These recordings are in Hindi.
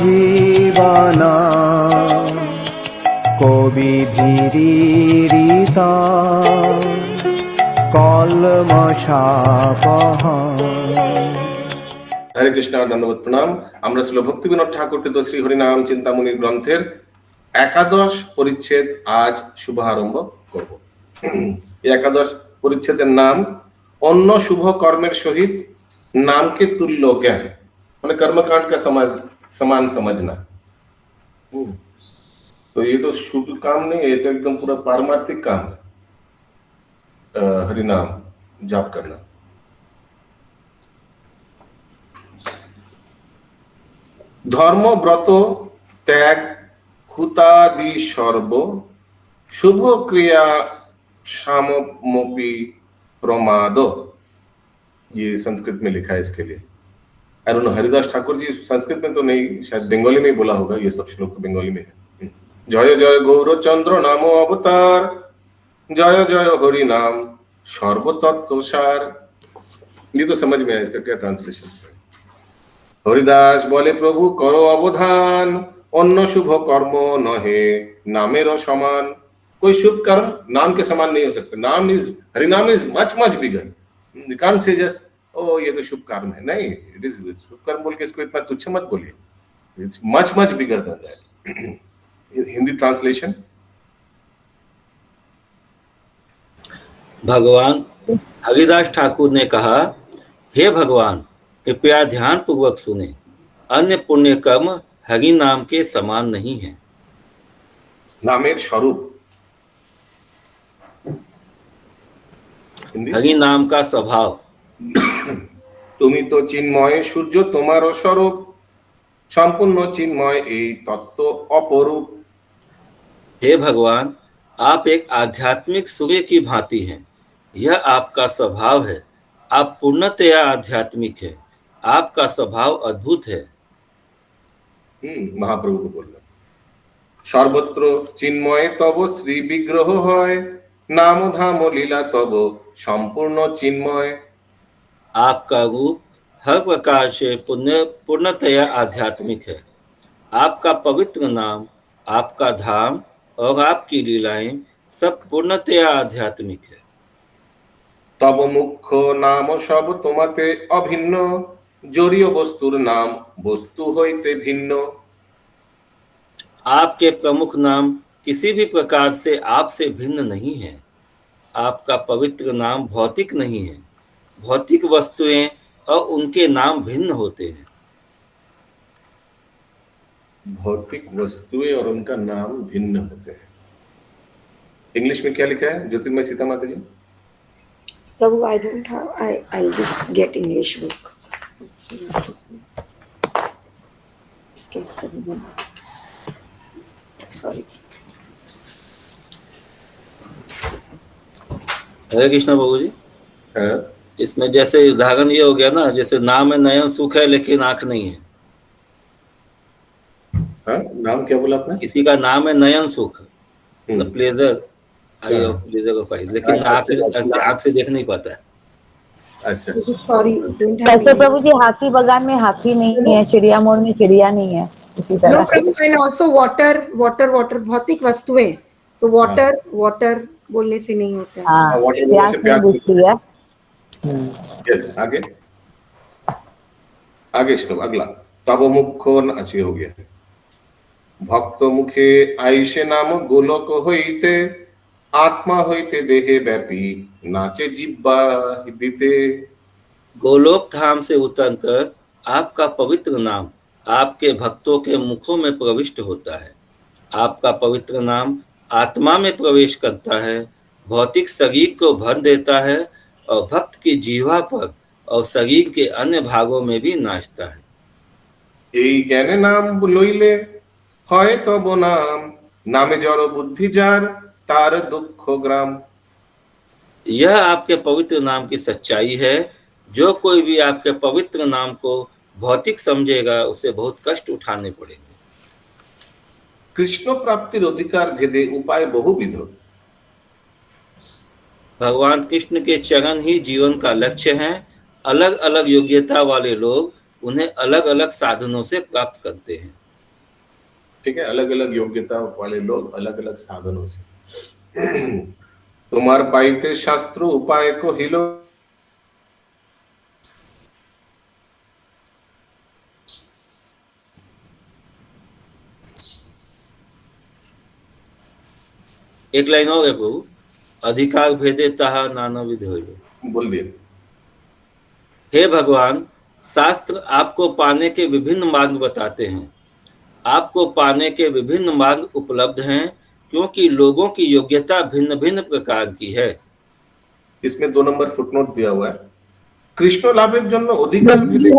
জীবনা কবি ভীরিতা কলমশাপহা। হরে কৃষ্ণ, ধন্যবাদ, প্রণাম। আমরা ছিল ভক্তি বিনোদ ঠাকুরকৃত শ্রী হরিনাম চিন্তামণির গ্রন্থের একাদশ পরিচ্ছেদ আজ শুভারম্ভ করব। এই একাদশ পরিচ্ছেদের নাম অন্য শুভ কর্মের সহিত নামকে তুল্য জ্ঞান, মানে कर्मकांड का समान समझना। तो ये तो शुभ काम नहीं है, ये तो एकदम पूरा पारमार्थिक काम है, हरिनाम जाप करना। ধর্ম ব্রত ত্যাগ হুতাদি সর্ব शुभ क्रिया सामोपि प्रमाद, ये संस्कृत में लिखा है इसके लिए। I don't know, Haridas Thakur ji Sanskrit में तो नहीं, शायद बंगाली में ही बोला होगा, ये सब श्लोक बंगाली में है। जय जय गौरचंद्र नामो अवतार, जय जय हरि नाम सर्वतत्व सार। ये तो समझ में आया, इसका क्या ट्रांसलेशन। हरिदास बोले प्रभु करो अवधान, অন্য शुभ कर्म नहे नामेर समान। कोई शुभ कर्म नाम के समान नहीं हो सकता। नाम is, Harinam is much much bigger. You can't say just oh ये तो शुभ कर्म है, नहीं, इट इज शुभ कर्म बोल के इसको इतना तुच्छ मत बोलिए, it's much much bigger than that. Hindi translation. भगवान हरिदास ठाकुर ने कहा, हे भगवान, कृपया ध्यान पूर्वक सुने, अन्य पुण्य कर्म हरि नाम के समान नहीं है। नामेर स्वरूप, हरि नाम का स्वभाव। তুমি তো চিন্ময় সূর্য তোমারও স্বরূপ, সম্পূর্ণ চিন্ময় এই তত্ত্ব অপরূপ। हे भगवान, आप एक आध्यात्मिक सूर्य की भांति हैं, यह आपका स्वभाव है। आप पूर्णतया आध्यात्मिक है, आपका स्वभाव अद्भुत है। महाप्रभु को बोलना, सर्वत्र चिन्मय तब श्री विग्रह হয়, नाम धाम लीला तब संपूर्ण चिन्मय। आपका रूप हर प्रकार से पूर्णतया आध्यात्मिक है। आपका पवित्र नाम, आपका धाम और आपकी लीलाएं सब पूर्णतया आध्यात्मिक है। तब मुख्य नाम सब তোমাতে অভিন্ন, জড়ীয় বস্তুর নাম বস্তু হইতে ভিন্ন। आपके प्रमुख नाम किसी भी प्रकार से आपसे भिन्न नहीं है। आपका पवित्र नाम भौतिक नहीं है। भौतिक वस्तुएं और उनके नाम भिन्न होते हैं। भौतिक वस्तुएं और उनका नाम भिन्न होते हैं। इंग्लिश में क्या लिखा है ज्योतिर्मय सीता माता जी? Prabhu, I don't have, I'll just get English book. Sorry. हरे कृष्ण बाबू जी। इसमें जैसे उदाहरण ये हो गया ना, जैसे नाम है नयन सुख है लेकिन आंख नहीं है। नाम क्या बोला आपने? किसी का नाम है नयन सुख, pleasure, I of pleasure of eyes, लेकिन आंख से देख नहीं पाता है। अच्छा, सॉरी, कैसे प्रभु जी, हाथी बागान में हाथी नहीं है, चिड़िया मोर में चिड़िया नहीं है, इसी तरह। No, Prabhu, and also water भौतिक वस्तुएं, तो वाटर बोलने से नहीं होता है। हाँ, प्यास नहीं बुझती है। आगे श्लोक अगला। तब मुख्य, अच्छी हो गया। भक्त मुखे आईसे नाम गोलक होइते, आत्मा होइते देहे व्यापी नाचे जिब्बा दिते। गोलोक धाम से उतरकर आपका पवित्र नाम आपके भक्तों के मुखों में प्रविष्ट होता है। आपका पवित्र नाम आत्मा में प्रवेश करता है, भौतिक शरीर को भर देता है और भक्त की जीवा पर और शरीर के अन्य भागों में भी नाचता है। এই জ্ঞানে নাম লইলে হয় তব নাম, নামে জড় বুদ্ধি যার তার দুঃখ গ্রাম। यह आपके पवित्र नाम की सच्चाई है। जो कोई भी आपके पवित्र नाम को भौतिक समझेगा उसे बहुत कष्ट उठाने पड़ेंगे। কৃষ্ণ প্রাপ্তির অধিকার ভেদে উপায় বহুবিধ। भगवान कृष्ण के चरण ही जीवन का लक्ष्य हैं। अलग अलग योग्यता वाले लोग उन्हें अलग अलग साधनों से प्राप्त करते हैं। ठीक है, अलग अलग योग्यता वाले लोग अलग अलग साधनों से। तुम्हार पाइते शास्त्र उपाय को हिलो, एक लाइन और है प्रभु, अधिकार भेदे ताहा नाना विध होइले। बोल दिए। हे भगवान, शास्त्र आपको पाने के विभिन्न मार्ग बताते हैं। आपको पाने के विभिन्न मार्ग उपलब्ध हैं क्योंकि लोगों की योग्यता भिन्न भिन्न प्रकार की है। इसमें 2 नंबर फुटनोट दिया हुआ है। कृष्ण लाभেर জন্য অধিকার ভেদে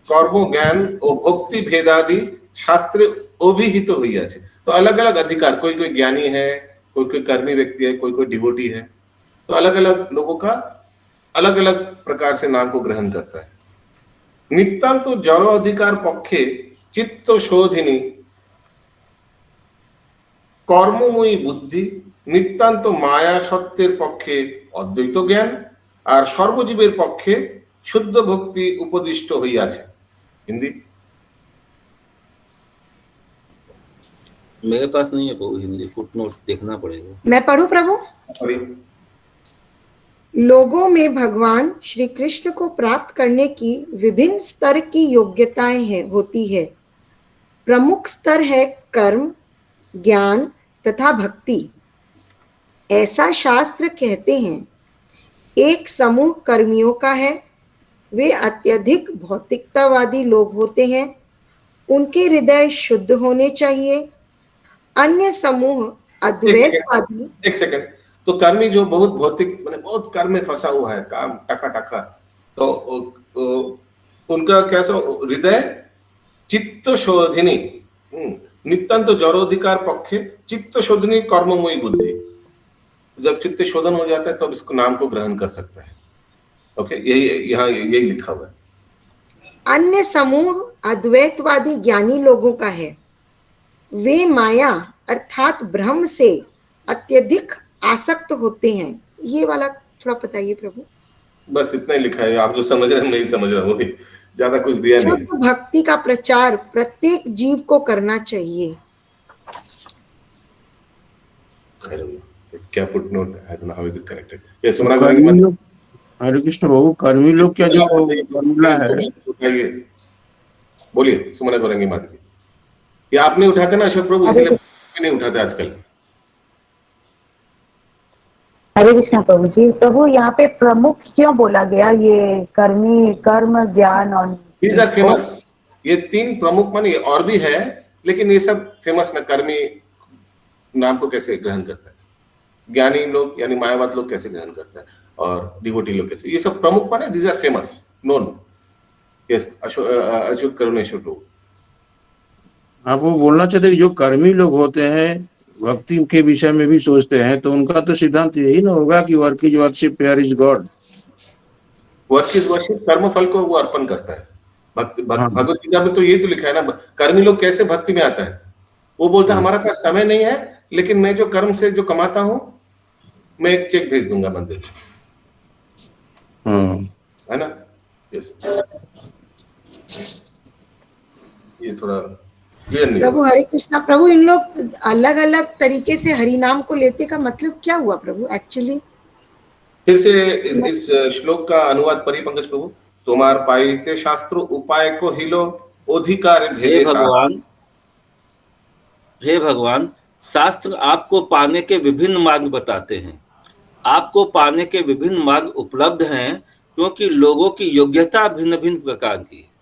কর্মজ্ঞান ও ভক্তি ভেদাদি शास्त्र अभिहित হইয়াছে। तो अलग अलग अधिकार, कोई कोई ज्ञानी है, कोई कोई कर्मी व्यक्ति है, कोई कोई डिवोटी है, तो अलग अलग लोगों का अलग अलग प्रकार से नाम को ग्रहण करता है। नित्याন্ত जड़ अधिकार पक्षे चित्त शोधिनी কর্মময়ী বুদ্ধি, নিত্যান্ত মায়া সত্যের পক্ষে অদ্বৈত জ্ঞান, আর সর্বজীবের পক্ষে শুদ্ধ ভক্তি উপদিষ্ট হইয়াছে। हिंदी मेरे पास नहीं है प्रभु हिंदी, फुटनोट देखना पड़ेगा। मैं पढ़ूं प्रभु। सॉरी, लोगों में भगवान श्री कृष्ण को प्राप्त करने की विभिन्न स्तर की योग्यताएं होती है। प्रमुख स्तर है कर्म, ज्ञान तथा भक्ति। ऐसा शास्त्र कहते हैं। एक समूह कर्मियों का है, वे अत्यधिक भौतिकतावादी लोग होते हैं, उनके हृदय शुद्ध होने चाहिए। अन्य समूह अद्वैतवादी। एक सेकंड, तो कर्मी जो बहुत भौतिक माने बहुत कर्म में फंसा हुआ है, काम टका टका, तो उनका कैसा हृदय चित्त शोधिनी, नित्याন্ত जड़ोधिकार पक्षे चित्त शोधनी कर्ममयी बुद्धि। जब चित्त शोधन हो जाता है तब इसको नाम को ग्रहण कर सकता है। ओके, यही यहाँ यही लिखा हुआ है। अन्य समूह अद्वैतवादी ज्ञानी लोगों का है, वे माया अर्थात भ्रम से अत्यधिक आसक्त होते हैं। ये वाला थोड़ा बताइए प्रभु। बस इतना ही लिखा है, आप जो समझ रहे हैं मैं नहीं समझ रहा हूँ, ज्यादा कुछ दिया नहीं। शुद्ध भक्ति का प्रचार प्रत्येक जीव को करना चाहिए। I don't know. क्या footnote, I don't know how is it connected. ये सुमना करेंगे मत। हरे कृष्ण बाबू, कर्मी लोग क्या जो फॉर्मूला है, उठाइए, बोलिए सुमना करेंगे माता जी। ये आप नहीं उठाते ना अशोक प्रभु, इसलिए नहीं उठाते आजकल। हरे कृष्ण प्रभु जी। प्रभु यहाँ पे प्रमुख क्यों बोला गया, ये कर्मी, कर्म, ज्ञान और These are famous। ये 3 प्रमुख माने और भी है, लेकिन ये सब फेमस ना। कर्मी नाम को कैसे ग्रहण करता है, ज्ञानी लोग यानी मायावाद लोग कैसे ग्रहण करता है, और डिवोटी लोग कैसे, ये सब प्रमुख माने। These are famous, known। Yes, Ashok Karuneshwar लोग। आप वो बोलना चाहते हैं जो कर्मी लोग होते हैं भक्ति के विषय में भी सोचते हैं, तो उनका तो सिद्धांत यही ना होगा कि work is worship, fair is God. Work is worship, कर्म फल को वो अर्पण करता है। हाँ। भगवत गीता में तो ये तो लिखा है ना, कर्मी लोग कैसे भक्ति में आता है। वो बोलता है हमारा पास समय नहीं है, लेकिन मैं जो कर्म से जो कमाता हूँ मैं एक चेक भेज दूंगा मंदिर, है ना। ये थोड़ा क्लियर नहीं। प्रभु हरे कृष्णा। प्रभु इन लोग अलग अलग तरीके से हरि नाम को लेते का मतलब क्या हुआ प्रभु एक्चुअली? फिर से इस श्लोक का अनुवाद पढ़िए पंकज प्रभु। तुम्हार पाइते शास्त्र उपाय को हिलो अधिकार भेदे। हे भगवान, शास्त्र आपको पाने के विभिन्न मार्ग बताते हैं। आपको पाने के विभिन्न मार्ग उपलब्ध हैं क्योंकि लोगों की योग्यता भिन्न भिन्न प्रकार की है।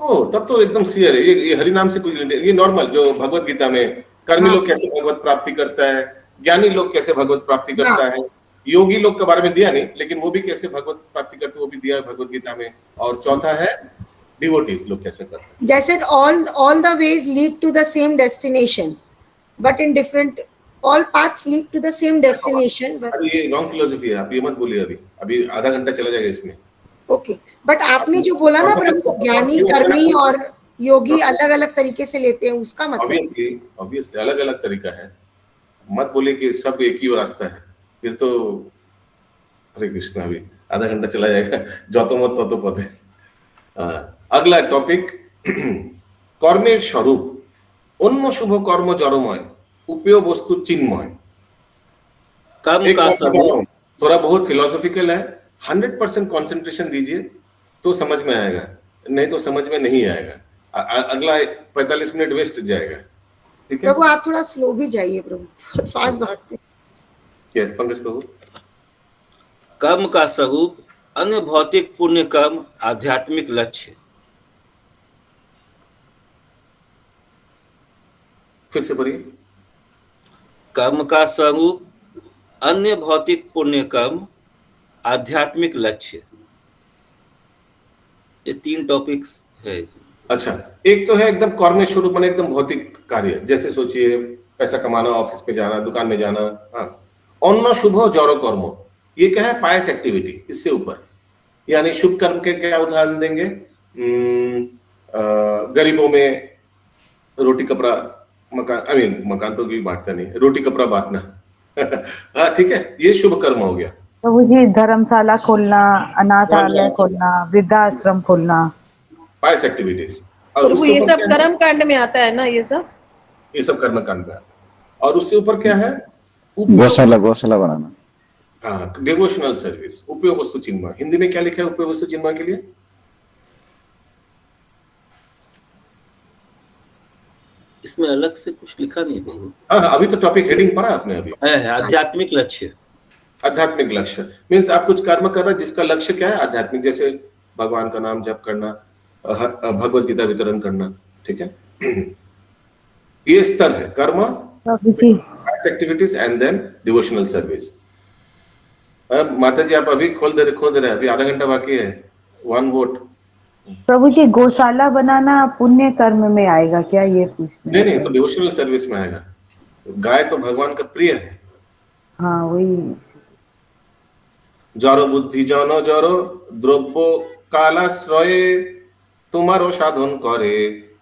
ओ, तब तो एकदम क्लियर है। ये हरि नाम से कुछ ये नॉर्मल जो भगवत गीता में कर्मी लोग कैसे भगवत प्राप्ति करता है, ज्ञानी लोग कैसे भगवत प्राप्ति करता है, योगी लोग के बारे में दिया नहीं, लेकिन वो भी कैसे भगवत प्राप्ति करते वो भी दिया है भगवत गीता में। और चौथा है डिवोटीज लोग कैसे करते हैं। जैसे all the ways lead to the same destination, but in different, all paths lead to the same destination. But ये रॉन्ग फिलोसफी है, आप ये मत बोलिए। अभी आधा घंटा चला जाएगा इसमें। ओके, बट आपने जो बोला ना प्रभु ज्ञानी, कर्मी और योगी अलग अलग तरीके से लेते हैं, उसका मतलब ऑब्वियसली अलग अलग तरीका है। मत बोलिए कि सब एक ही रास्ता है, फिर तो हरे कृष्ण अभी आधा घंटा चला जाएगा। जो तो मत तो पते। अगला टॉपिक কর্মের স্বরূপ অন্য শুভ কর্ম জড়ময় उपेय वस्तु चिन्मय। कर्म एक का बात बता रहा स्वरूप हूं, थोड़ा बहुत फिलोसॉफिकल है, 100% कंसंट्रेशन दीजिए तो समझ में आएगा, नहीं तो समझ में नहीं आएगा। अगला 45 मिनट वेस्ट जाएगा। ठीक है, प्रभु आप थोड़ा स्लो भी जाइए प्रभु, बहुत फास्ट भागते हैं। यस पंकज प्रभु। कर्म का स्वरूप अन्य भौतिक पुण्य कर्म आध्यात्मिक लक्ष्य। फिर से पढ़िए। कर्म का स्वरूप अन्य भौतिक पुण्य कर्म आध्यात्मिक लक्ष्य। ये 3 टॉपिक्स है इसमें। अच्छा, एक तो है एकदम कर्म स्वरूप माने एकदम भौतिक कार्य, जैसे सोचिए पैसा कमाना, ऑफिस में जाना, दुकान में जाना। हाँ, अन्न शुभ जड़ कर्म, ये क्या है? पायस एक्टिविटी, इससे ऊपर। यानी शुभ कर्म के क्या उदाहरण देंगे? गरीबों में रोटी कपड़ा मकान, आई मीन मकान तो कोई बांटता नहीं, रोटी कपड़ा बांटना। हाँ ठीक है, ये शुभ कर्म हो गया। प्रभु जी धर्मशाला खोलना, अनाथालय खोलना, वृद्धाश्रम खोलना, पायस एक्टिविटीज। और प्रभु उससे ये ऊपर सब क्या है? कर्म कांड में आता है ना, ये सब कर्म कांड में आता है। और उससे ऊपर क्या है? गौशाला बनाना। हाँ, डिवोशनल सर्विस, उपयोग वस्तु चिन्मय। हिंदी में क्या लिखा है उपयोग वस्तु चिन्मय के लिए? इसमें अलग से कुछ लिखा नहीं प्रभु। हाँ, अभी तो टॉपिक हेडिंग पढ़ा आपने अभी। है आध्यात्मिक लक्ष्य। आध्यात्मिक लक्ष्य मीन्स आप कुछ कर्म कर रहे हैं जिसका लक्ष्य क्या है? आध्यात्मिक, जैसे भगवान का नाम जप करना, भगवत गीता वितरण करना। ठीक है, ये स्तर है कर्म, प्रभु जी activities and then devotional service. माता जी आप अभी खोल दे रहे हैं, अभी आधा घंटा बाकी है। 1 वोट। प्रभु जी गौशाला बनाना पुण्य कर्म में आएगा क्या, ये पूछना? नहीं, तो डिवोशनल सर्विस में आएगा। गाय तो भगवान का प्रिय है। हाँ वही। जड़ बुद्धि जन जड़ द्रव्य कालाश्रये तुम्हारो साधन करे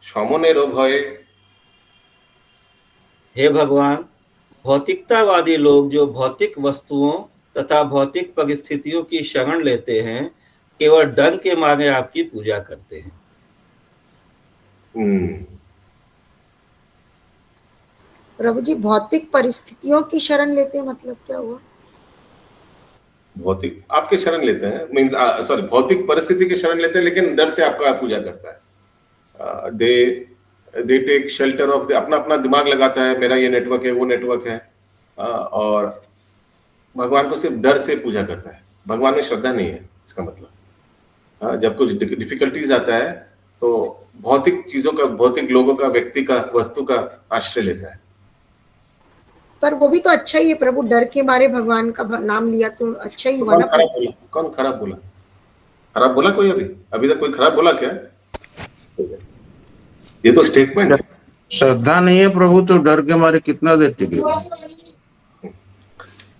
समनेरो भये। हे भगवान, भौतिकतावादी लोग जो भौतिक वस्तुओं तथा भौतिक परिस्थितियों की शरण लेते हैं, केवल डर के मारे आपकी पूजा करते हैं। प्रभु जी भौतिक परिस्थितियों की शरण लेते हैं मतलब क्या हुआ? भौतिक आपके शरण लेते हैं, मीन्स सॉरी, भौतिक परिस्थिति की शरण लेते हैं, लेकिन डर से आपका पूजा करता है। दे टेक शेल्टर ऑफ, अपना अपना दिमाग लगाता है, मेरा ये नेटवर्क है, वो नेटवर्क है, और भगवान को सिर्फ डर से पूजा करता है। भगवान में श्रद्धा नहीं है, इसका मतलब। जब कुछ डिफिकल्टीज आता है तो भौतिक चीजों का, भौतिक लोगों का, व्यक्ति का, वस्तु का आश्रय लेता है। पर वो भी तो अच्छा ही है प्रभु, डर के मारे भगवान का नाम लिया तो अच्छा ही हुआ ना। कौन खराब बोला? खराब बोला कोई? अभी तक कोई खराब बोला क्या? ये तो स्टेटमेंट है। श्रद्धा नहीं है प्रभु तो डर के मारे कितना देर टिके?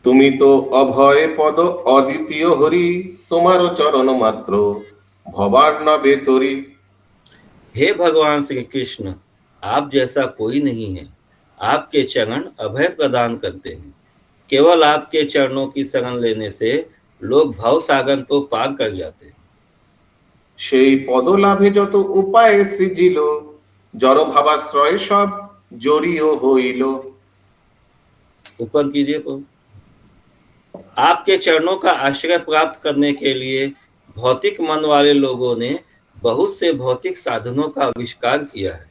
तुमी तो अभय पद अद्वितीय हरि तुम्हारो चरण मात्र भवार न बेतरी। हे भगवान श्री कृष्ण, आप जैसा कोई नहीं है। आपके चरण अभय प्रदान करते हैं। केवल आपके चरणों की शरण लेने से लोग भव सागर को पार कर जाते हैं। সেই পদ লাভে যত উপায় সৃজিল জড় ভাবাশ্রয় সব জড়িও হইল। ऊपर कीजिए प्रभु। आपके चरणों का आश्रय प्राप्त करने के लिए भौतिक मन वाले लोगों ने बहुत से भौतिक साधनों का आविष्कार किया है।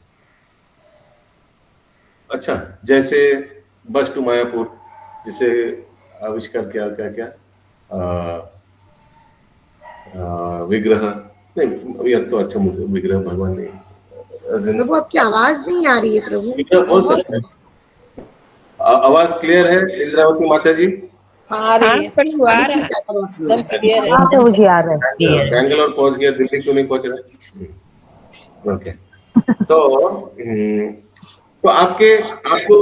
अच्छा, जैसे बस टू मायापुर, जिसे आविष्कार किया क्या क्या विग्रह नहीं, यार तो अच्छा विग्रह भगवान ने। प्रभु आपकी आवाज नहीं आ रही है प्रभु। विग्रह बोल सकते हैं। आवाज क्लियर है इंद्रावती माता जी? आ रही है प्रभु, आ रहा है, एकदम क्लियर है। हाँ प्रभु जी आ रहे हैं। बैंगलोर पहुंच गया, दिल्ली क्यों नहीं पहुंच रहा? ओके, तो आपको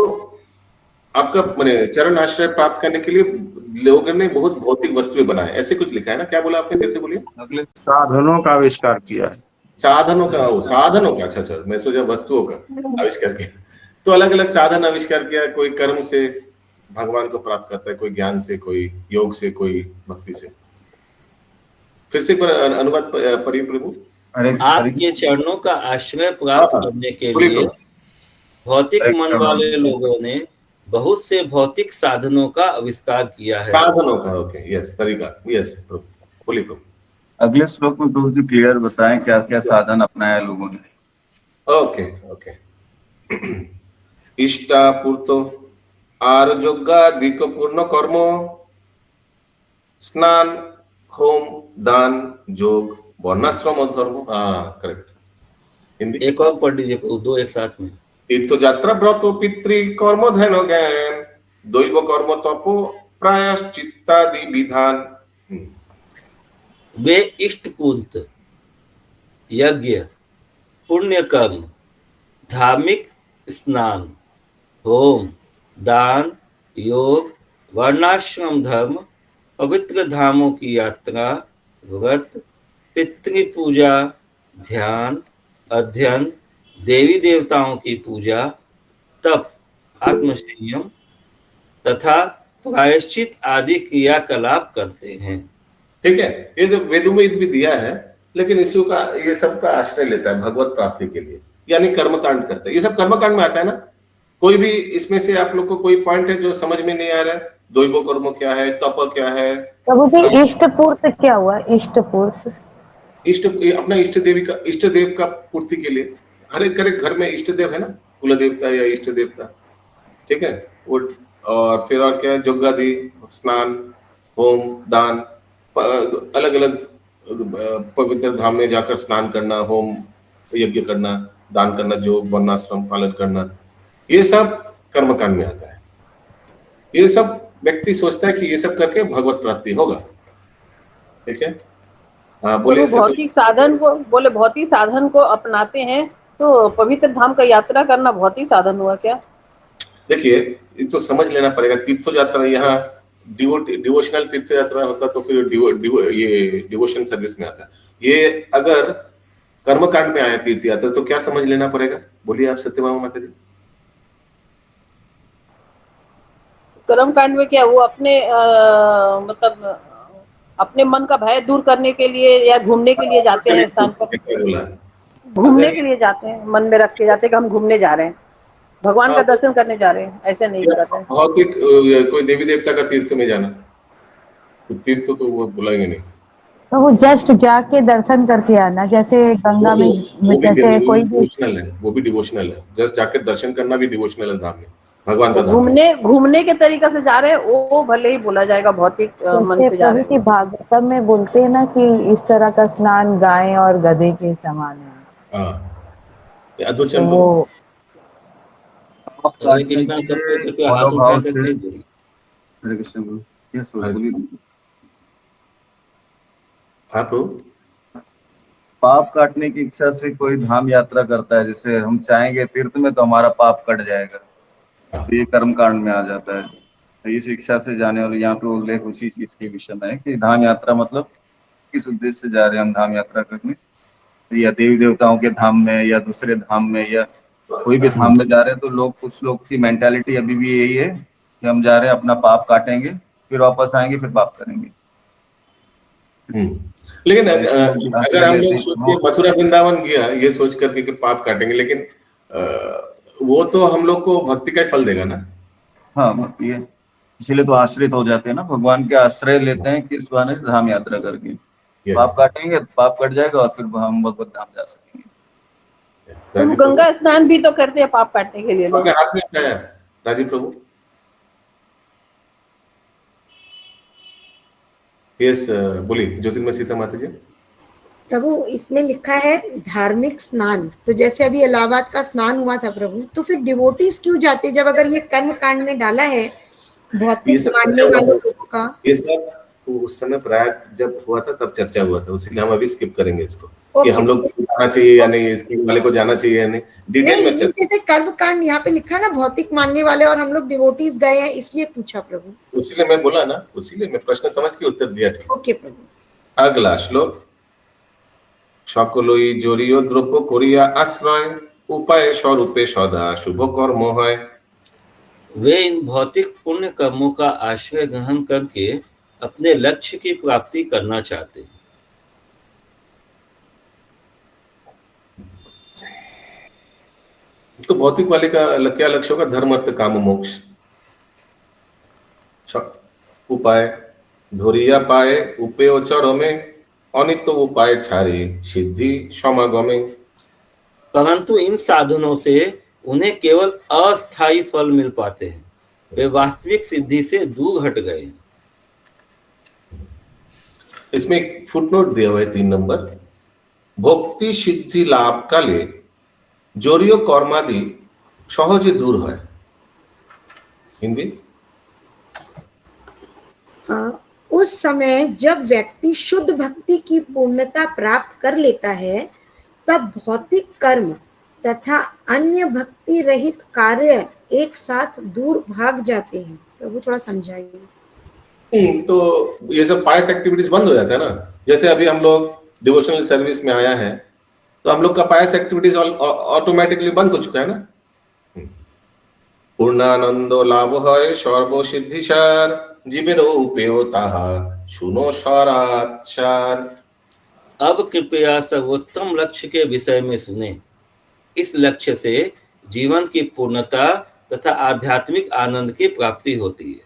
आपका माने चरण आश्रय प्राप्त करने के लिए लोगों ने बहुत भौतिक वस्तुएं बनाए, ऐसे कुछ लिखा है ना? क्या बोला आपने, फिर से बोलिए। साधनों का आविष्कार किया है। साधनों का, अच्छा, मैं सोचा वस्तुओं का आविष्कार किया। तो अलग अलग साधन आविष्कार किया। कोई कर्म से भगवान को प्राप्त करता है, कोई ज्ञान से, कोई योग से, कोई भक्ति से। फिर से एक बार अनुवाद पढ़िए प्रभु। आपके चरणों का आश्रय प्राप्त करने के बोलिए लिए प्रभु। भौतिक मन वाले लोगों ने बहुत से भौतिक साधनों का आविष्कार किया है। साधनों का, ओके, यस, तरीका, यस प्रभु, बोलिए प्रभु। अगले श्लोक में प्रभु जी क्लियर बताएं क्या क्या साधन अपनाया लोगों ने। Okay okay. इष्टापूर्तो आर्योगादिक पूर्ण कर्म, स्नान, होम, दान, योग, वर्णाश्रम धर्म। हाँ, करेक्ट। हिंदी एक और पढ़ लीजिए प्रभु, दो एक साथ में। तीर्थ यात्रा व्रत पितृ कर्म ध्यान ज्ञान, दैव कर्म तपो प्रायश्चित्तादि विधान। वे इष्टपूर्त, यज्ञ, पुण्य कर्म, धार्मिक स्नान, होम, दान, योग, वर्णाश्रम धर्म, पवित्र धामों की यात्रा, व्रत, पितृ पूजा, ध्यान, अध्ययन, देवी देवताओं की पूजा, तप, आत्मसंयम तथा प्रायश्चित आदि क्रियाकलाप करते हैं। ठीक है, ये तो वेदों में भी दिया है, लेकिन इसको का ये सब का आश्रय लेता है भगवत प्राप्ति के लिए, यानी कर्मकांड करता है। ये सब कर्मकांड में आता है ना। कोई भी इसमें से आप लोग को कोई पॉइंट है जो समझ में नहीं आ रहा है? दैव कर्म क्या है, तप क्या है? प्रभु जी इष्टपूर्त क्या हुआ? इष्टपूर्त इष्ट, अपना इष्ट देव का पूर्ति के लिए। हर एक घर में इष्ट देव है ना, कुल देवता या इष्ट देवता, ठीक है वो। और फिर और क्या है? यज्ञादि, स्नान, होम, दान, अलग अलग पवित्र धाम में जाकर स्नान करना, होम यज्ञ करना, दान करना, योग, वर्णाश्रम पालन करना, ये सब कर्मकांड में आता है। ये सब व्यक्ति सोचता है कि ये सब करके भगवत प्राप्ति होगा, ठीक है। बोले भौतिक साधन को अपनाते हैं, तो पवित्र धाम का यात्रा करना भौतिक साधन हुआ क्या? देखिए, ये तो समझ लेना पड़ेगा। तीर्थ यात्रा यहाँ डिवोशनल तीर्थ यात्रा होता तो फिर ये डिवोशन सर्विस में आता। ये अगर कर्मकांड में आया तीर्थ यात्रा तो क्या समझ लेना पड़ेगा? बोलिए आप सत्यभामा माता जी। कर्मकांड में क्या, वो अपने मतलब अपने मन का भय दूर करने के लिए या घूमने के लिए जाते हैं स्थान पर, घूमने के लिए जाते हैं, मन में रख के जाते हैं कि हम घूमने जा रहे हैं, भगवान का दर्शन करने जा रहे हैं, ऐसे नहीं कर रहे हैं। भौतिक कोई देवी देवता का तीर्थ में जाना, तो तीर्थ तो वो बुलाएंगे नहीं। तो वो जस्ट जाके दर्शन करके आना, जैसे गंगा में जैसे कोई भी डिवोशनल है, वो भी डिवोशनल है। जस्ट जाके दर्शन करना भी डिवोशनल है धाम में, भगवान का धाम। घूमने के तरीका से जा रहे हैं, वो भले ही बोला जाएगा भौतिक मन से जा रहे हैं। भागवतम में बोलते हैं ना कि इस तरह का स्नान गाय और गधे के समान है। वो हरे कृष्णा, सबको कृपया हाथ उठा करके बोलिए। हरे कृष्ण गुरु। यस बोलिए। हाँ प्रभु। पाप काटने की इच्छा से कोई धाम यात्रा करता है, जैसे हम चाहेंगे तीर्थ में तो हमारा पाप कट जाएगा, तो ये कर्म कांड में आ जाता है। तो इस इच्छा से जाने वाले, यहाँ पे उल्लेख उसी चीज के विषय में है कि धाम यात्रा मतलब किस उद्देश्य से जा रहे हैं हम धाम यात्रा करने, या देवी देवताओं के धाम में या दूसरे धाम में या कोई भी धाम में जा रहे हैं। तो लोग, कुछ लोग की मेंटालिटी अभी भी यही है कि हम जा रहे हैं, अपना पाप काटेंगे, फिर वापस आएंगे, फिर पाप करेंगे। लेकिन अगर हम लोग सोच के मथुरा वृंदावन गया ये सोच करके कि पाप काटेंगे, लेकिन वो तो हम लोग को भक्ति का फल देगा ना। हाँ भक्ति है, इसीलिए तो आश्रित हो जाते हैं ना, भगवान के आश्रय लेते हैं किस बहाने से? धाम यात्रा करके। पाप काटेंगे, पाप कट जाएगा और फिर हम भगवत धाम जा सकेंगे। तो गंगा स्नान भी तो करते हैं पाप काटने के लिए। हाथ में क्या है राजीव प्रभु? यस बोलिए ज्योतिर्मय सीता माता जी। प्रभु इसमें लिखा है धार्मिक स्नान, तो जैसे अभी इलाहाबाद का स्नान हुआ था प्रभु, तो फिर डिवोटीज क्यों जाते जब अगर ये कर्म कांड में डाला है भौतिक मानने वाले लोगों का? ये सब उस समय प्रयाग जब हुआ था तब चर्चा हुआ था, इसलिए हम अभी स्किप करेंगे इसको कि हम लोग जाना चाहिए या नहीं, इसके वाले को जाना चाहिए या नहीं, डिटेल में चर्चा। जैसे कर्म कांड यहाँ पे लिखा ना भौतिक मानने वाले, और हम लोग डिवोटीज गए हैं इसलिए पूछा प्रभु। उसीलिए मैं बोला ना, उसीलिए मैं प्रश्न समझ के उत्तर दिया। ठीक, ओके प्रभु। अगला श्लोक। সকলই জড়িয় দ্রব্য করিয়া আশ্রয় उपाय स्वरूपे सदा शुभ कर्म है। वे इन भौतिक पुण्य कर्मों का आश्रय ग्रहण करके अपने लक्ष्य की प्राप्ति करना चाहते हैं। तो भौतिक वाले का क्या लक्ष्य होगा? धर्म अर्थ काम मोक्ष। उपाय धोरिया पाए उपेय चरमे अनित्य उपाय छारे सिद्धि समागमे। परंतु इन साधनों से उन्हें केवल अस्थायी फल मिल पाते हैं, वे वास्तविक सिद्धि से दूर हट गए हैं। इसमें एक फुटनोट दिया हुआ है 3 नंबर। भक्ति सिद्धि लाभ काले জড়ীয় কর্মাদি সহজে दूर হয়। हिंदी? उस समय जब व्यक्ति शुद्ध भक्ति की पूर्णता प्राप्त कर लेता है तब भौतिक कर्म तथा अन्य भक्ति रहित कार्य एक साथ दूर भाग जाते हैं। प्रभु थोड़ा समझाइए। तो ये सब पायस एक्टिविटीज बंद हो जाता है ना। जैसे अभी हम लोग डिवोशनल सर्विस में आया है तो हम लोग का पायस एक्टिविटीज ऑटोमेटिकली बंद हो चुका है ना। पूर्णानंद लाभ है सर्वसिद्धिसार जीवेर उपेय ताहा सुनो साराचार। अब कृपया सर्वोत्तम लक्ष्य के विषय में सुने। इस लक्ष्य से जीवन की पूर्णता तथा आध्यात्मिक आनंद की प्राप्ति होती है।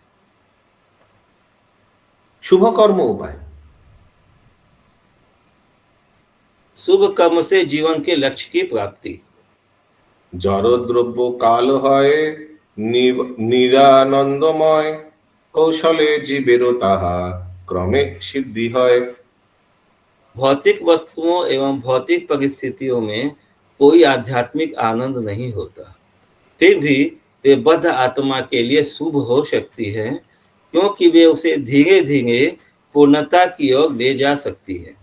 शुभ कर्म उपाय। शुभ कर्म से जीवन के लक्ष्य की प्राप्ति। जड़ द्रव्य काल है निरानंदमय कौशले जीवेरो ताहा क्रमे सिद्धि है। भौतिक वस्तुओं एवं भौतिक परिस्थितियों में कोई आध्यात्मिक आनंद नहीं होता, फिर भी वे बद्ध आत्मा के लिए शुभ हो सकती है, क्योंकि वे उसे धीरे धीरे पूर्णता की ओर ले जा सकती है।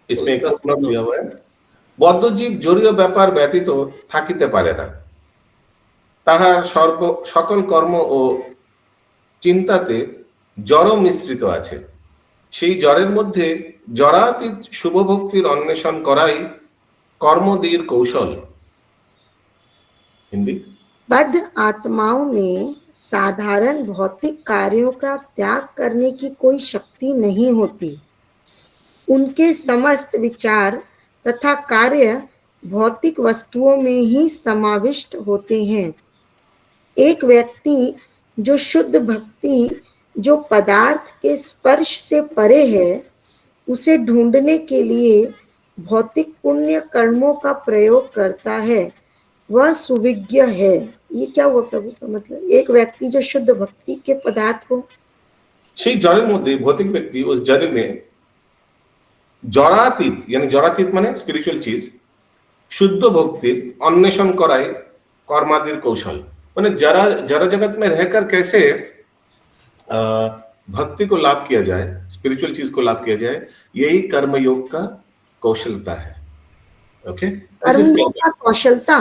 इसमें एक फुटनोट दिया हुआ है। বদ্ধজীব জড়ীয় ব্যাপার ব্যতীত থাকিতে পারে না, তাহার সকল কর্ম ও চিন্তাতে জড় মিশ্রিত আছে। সেই জড়ের মধ্যে জড়াতীত শুভভক্তির অন্বেষণ করাই কর্মদীর কৌশল। हिंदी? बद्ध आत्माओं में साधारण भौतिक कार्यों का त्याग करने की कोई शक्ति नहीं होती। उनके समस्त विचार तथा कार्य भौतिक वस्तुओं में ही समाविष्ट होते हैं। एक व्यक्ति जो शुद्ध भक्ति जो पदार्थ के स्पर्श से परे है, उसे ढूंढने के लिए भौतिक पुण्य कर्मों का प्रयोग करता है, वह सुविज्ञ है। ये क्या हुआ प्रभु का मतलब? एक व्यक्ति जो शुद्ध भक्ति के पदार्थ को সেই জড়ের মধ্যে ভৌতিক ব্যক্তি उस जड़ में জড়াতীত यानी জড়াতীত माने स्पिरिचुअल चीज शुद्ध भक्तिर अन्वेषण कराए कर्मादिर कौशल। माने जरा जरा जगत में रहकर कैसे भक्ति को लाभ किया जाए, स्पिरिचुअल चीज को लाभ किया जाए, यही कर्म योग का कौशलता है। ओके, कर्मयोग का कौशलता।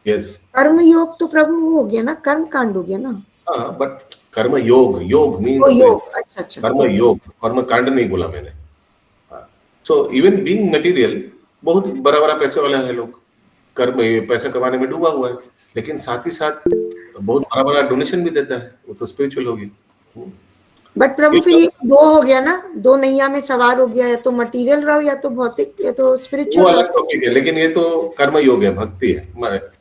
यस, कर्म योग तो प्रभु वो हो गया ना, कर्म कांड हो गया ना। हाँ, बट कर्म योग, योग मीन्स योग, अच्छा कर्म योग, कर्म कांड नहीं बोला मैंने। सो इवन बीइंग मटेरियल, बहुत बड़ा बड़ा पैसे वाला है लोग, कर्म पैसा कमाने में डूबा हुआ है, लेकिन साथ ही साथ बहुत बड़ा बड़ा डोनेशन भी देता है, वो तो स्पिरिचुअल होगी। बट प्रभु फिर ये दो हो गया ना, दो नैया में सवार हो गया, या तो मटेरियल रहो या तो भौतिक या तो स्पिरिचुअल। वो अलग टॉपिक है, लेकिन ये तो कर्म योग है, भक्ति है।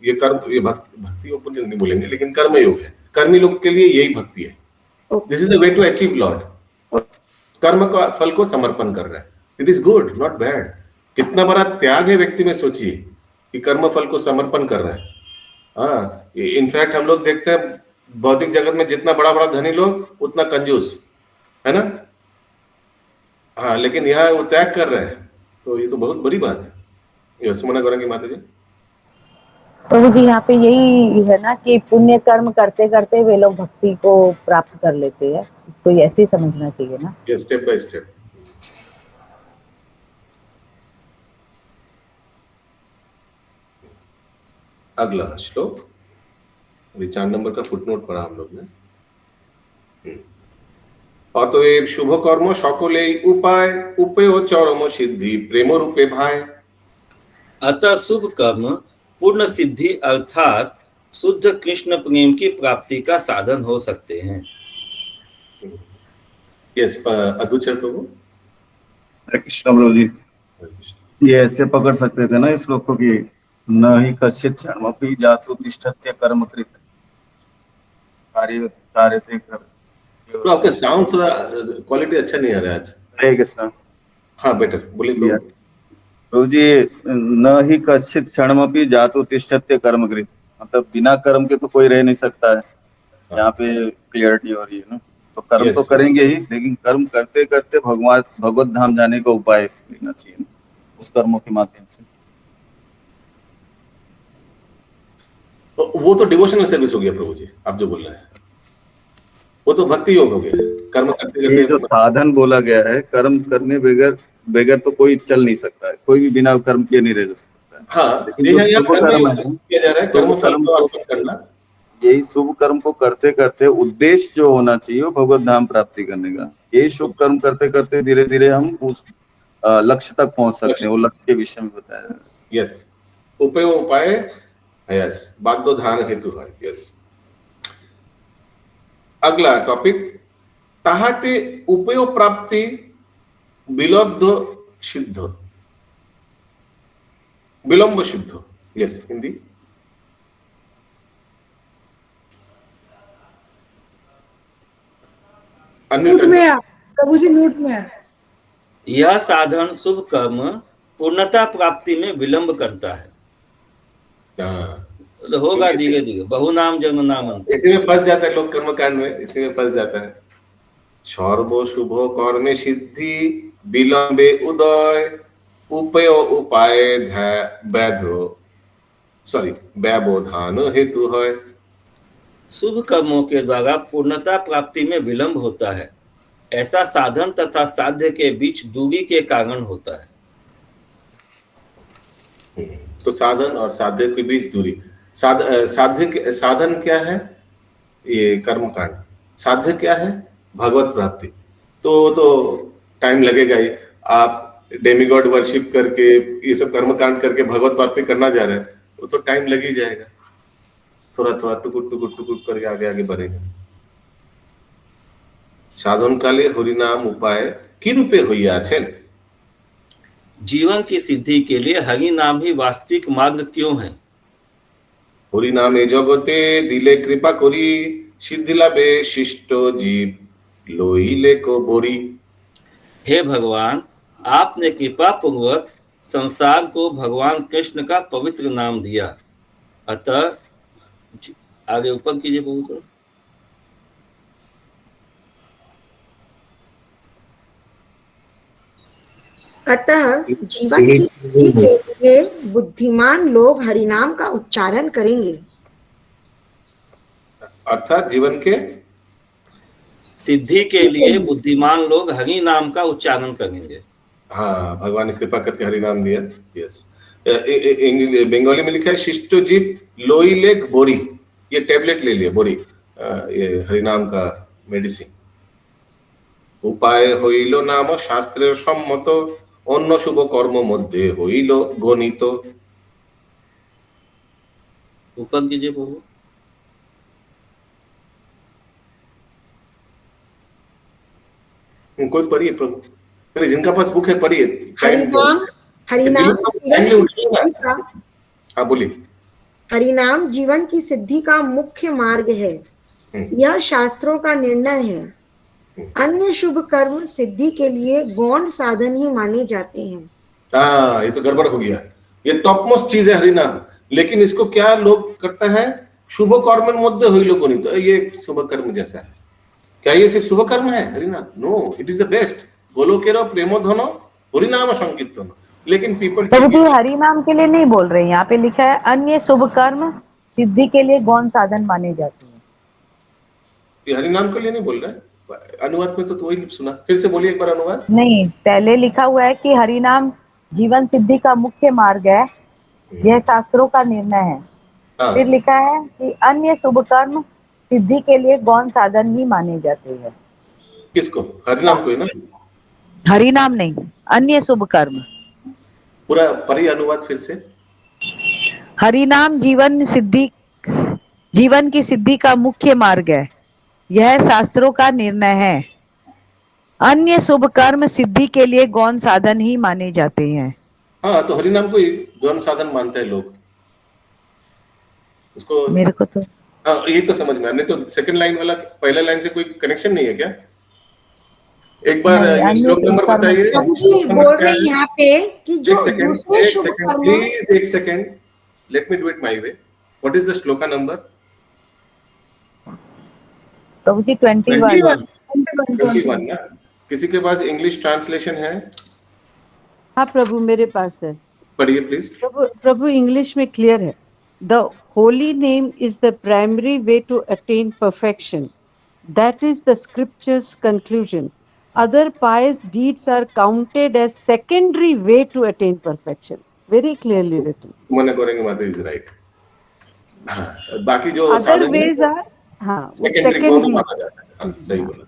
ये कर्म, ये भक्ति ऊपर नहीं बोलेंगे, लेकिन कर्म योग है। कर्मी लोग के लिए यही भक्ति है। This is the way to achieve lord. कर्म का फल को समर्पण कर रहा है। It is good, not bad. कितना बड़ा त्याग है व्यक्ति में, सोचिए कि कर्म फल को समर्पण कर रहा है। हाँ, इनफैक्ट हम लोग देखते हैं भौतिक जगत में जितना बड़ा बड़ा धनी लोग उतना कंजूस है ना। हाँ, लेकिन यहाँ वो त्याग कर रहे हैं, तो ये तो बहुत बड़ी बात है। ये सुमना करेंगे माता जी। प्रभु जी, यहाँ पे यही है ना कि पुण्य कर्म करते करते वे लोग भक्ति को प्राप्त कर लेते हैं। इसको ऐसे ही समझना चाहिए ना, स्टेप बाय स्टेप। अगला श्लोक, अभी 4 नंबर का फुटनोट पढ़ा हम लोग ने। अतएव शुभ कर्म सकले उपाय उपेय चरम सिद्धि प्रेम रूपे भाई। अतः शुभ कर्म पूर्ण सिद्धि अर्थात शुद्ध कृष्ण प्रेम की प्राप्ति का साधन हो सकते हैं। यस, अद्भुत प्रभु। हरे कृष्ण प्रभु जी, ये ऐसे पकड़ सकते थे ना इस श्लोक को कि न हि कश्चित् क्षणमपि जातु तिष्ठत्य कर्मकृत कार्यते कर। तो आपका साउंड थोड़ा क्वालिटी अच्छा नहीं आ रहा है आज। हरे कृष्ण। हाँ बेटर बोलिए प्रभु। प्रभु जी, न ही कश्चित् क्षणमपि जातु तिष्ठत्य कर्मकृत, मतलब बिना कर्म के तो कोई रह नहीं सकता है। यहाँ पे क्लियरिटी हो रही है ना। तो कर्म Yes. तो करेंगे ही, लेकिन कर्म करते करते भगवत धाम जाने का उपाय लेना चाहिए ना, उस कर्मों के माध्यम से। वो तो डिवोशनल सर्विस हो गया प्रभु जी, आप जो बोल रहे हैं वो तो भक्ति योग हो गया। कर्म करते ये जो करते साधन बोला गया है, कर्म करने बगैर तो कोई चल नहीं सकता है, कोई भी बिना कर्म किए नहीं रह सकता है। हाँ, लेकिन ये जो यहाँ शुभ कर्म कर्म योग है, किया जा रहा है, कर्म फल को अर्पण करना। यही शुभ कर्म को करते करते उद्देश्य जो होना चाहिए वो भगवत धाम प्राप्ति करने का, यही शुभ कर्म करते करते धीरे धीरे हम उस लक्ष्य तक पहुंच सकते हैं। वो लक्ष्य के विषय में बताया जा रहा है। यस, उपाय यस, बागदोधान हेतु है। यस, अगला टॉपिक, ताहाते उपाय प्राप्ति विलब्ध सिद्ध, विलंब सिद्ध। यस, हिंदी। म्यूट में है प्रभु जी, म्यूट में है। यह साधन शुभ कर्म पूर्णता प्राप्ति में विलंब करता है। होगा धीरे धीरे, बहुनाम जन्म नाम। इसी में फंस जाता है लोग, कर्मकांड में इसी में फंस जाता है। सर्व शुभ कर्मे सिद्धि विलंबे उदय उपाय व्यवधान हेतु है। शुभ कर्मों के द्वारा पूर्णता प्राप्ति में विलंब होता है। ऐसा साधन तथा साध्य के बीच दूरी के कारण होता है। तो साधन और साध्य के बीच दूरी, साधन क्या है? ये कर्मकांड। साध्य क्या है? भगवत प्राप्ति। तो टाइम लगेगा ही। आप डेमीगॉड वर्शिप करके ये सब कर्मकांड करके भगवत प्राप्ति करना जा रहे हैं, वो तो टाइम लग ही जाएगा। थोड़ा थोड़ा टुकुट करके आगे बढ़ेगा। साधन काले हरिनाम उपाय की रूपे হইয়াছেন। जीवन की सिद्धि के लिए हरि नाम ही वास्तविक मार्ग क्यों है? हरि नामे जगते दिले कृपा करी सिद्धि लाभे शिष्ट जीव लोहिले को बोरी। हे भगवान, आपने कृपा पूर्वक संसार को भगवान कृष्ण का पवित्र नाम दिया, अतः आगे ऊपर कीजिए बहुत। अतः जीवन की सिद्धि के लिए बुद्धिमान लोग हरिनाम का उच्चारण करेंगे। अर्थात जीवन के सिद्धि के लिए बुद्धिमान लोग हरि नाम का उच्चारण करेंगे। हाँ, भगवान ने कृपा करके हरि नाम दिया। यस, बंगाली में लिखा है शिष्ट जीव लोइलेक बोरी। ये टेबलेट ले लिए बोरी, ये हरिनाम का मेडिसिन। उपाय হইল নাম শাস্ত্রের সম্মত অন্য শুভ কর্ম মধ্যে হইল গণিত। ऊपर कीजिए प्रभु। कोई पढ़िए प्रभु, अरे जिनका पास बुक है पढ़िए। हरिनाम हाँ बोलिए। हरिनाम जीवन की सिद्धि का मुख्य मार्ग है, यह शास्त्रों का निर्णय है। अन्य शुभ कर्म सिद्धि के लिए गौण साधन ही माने जाते हैं। हाँ, ये तो गड़बड़ हो गया। ये टॉप मोस्ट चीज है हरिनाम, लेकिन इसको क्या लोग करते हैं, शुभ कर्म मध्य हइल गणित। ये शुभ कर्म जैसा है। क्या ये सिर्फ शुभ कर्म है हरिनाम? No, it is the best. गोलोकेर प्रेम धन हरिनाम संकीर्तन। लेकिन पीपल प्रभु जी हरिनाम के लिए नहीं बोल रहे हैं, यहाँ पे लिखा है अन्य शुभ कर्म सिद्धि के लिए गौण साधन माने जाते हैं। ये हरिनाम के लिए नहीं बोल रहे। अनुवाद में तो वही सुना। फिर से बोलिए एक बार अनुवाद। नहीं, पहले लिखा हुआ है कि हरिनाम जीवन सिद्धि का मुख्य मार्ग है, यह शास्त्रों का निर्णय है। हाँ। फिर लिखा है कि अन्य शुभ कर्म सिद्धि के लिए गौण साधन ही माने जाते हैं। किसको? हरिनाम को ही ना? हरिनाम नहीं, अन्य शुभ कर्म। पूरा पढ़िए अनुवाद फिर से। हरिनाम जीवन की सिद्धि का मुख्य मार्ग है, यह शास्त्रों का निर्णय है। अन्य शुभ कर्म सिद्धि के लिए गौण साधन ही माने जाते हैं। हाँ, तो हरिनाम को ही गौण साधन मानते हैं लोग। उसको मेरे को तो हाँ ये तो समझ में आया, नहीं तो सेकंड लाइन वाला पहला लाइन से कोई कनेक्शन नहीं है क्या? एक बार नहीं, ये अन्य श्लोक नंबर कर्म- बताइए। प्रभु जी श्लोक नंबर बोल क्या रहे है? यहाँ पे कि जो दूसरे एक शुभ सेकंड कर्म प्लीज, एक second, let me do it my way. What is the shloka number? प्रभु जी 21 21 ना? किसी के पास इंग्लिश ट्रांसलेशन है? हाँ प्रभु मेरे पास है। पढ़िए प्लीज। प्रभु इंग्लिश में क्लियर है। The holy name is the primary way to attain perfection, that is the scriptures conclusion. Other pious deeds are counted as secondary way to attain perfection. Very clearly written. सुमन गोरेंग माता इज राइट। हाँ, बाकी जो Other साधन ways are हाँ वो सेकेंडरी दोनों secondary। माना जाता है। हाँ, सही बोला।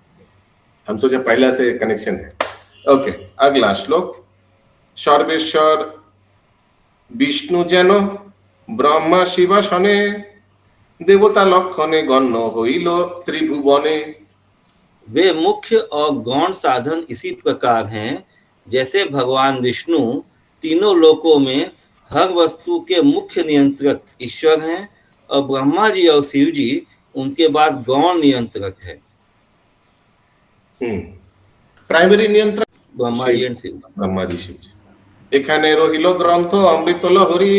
हम सोचे पहला से कनेक्शन है। ओके, अगला श्लोक। सर्वेश्वर विष्णु जेन ब्रह्मा शिव शने देवता लक्षणे गण्य होइल त्रिभुवने। वे मुख्य और गौण साधन इसी प्रकार हैं जैसे भगवान विष्णु तीनों लोकों में हर वस्तु के मुख्य नियंत्रक ईश्वर हैं और ब्रह्मा जी और शिव जी उनके बाद गौण नियंत्रक है। प्राइमरी नियंत्रक ब्रह्मा जी और शिव। ब्रह्मा जी शिव जी। এখানে রহিল গ্রন্থ অমৃত লহরী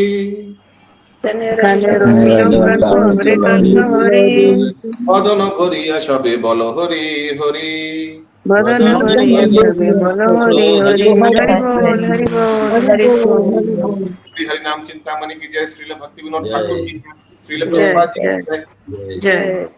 বদন ভরিয়া সবে বল হরি হরি बदन भरिया सभी बोलो हरि हरि हरि बोल हरि बोल हरि बोल। श्री हरि नाम चिंतामणि की जय। श्रील भक्ति विनोद जय। ठाकुर की जय। श्रील प्रभुपाद जी की जय। जय।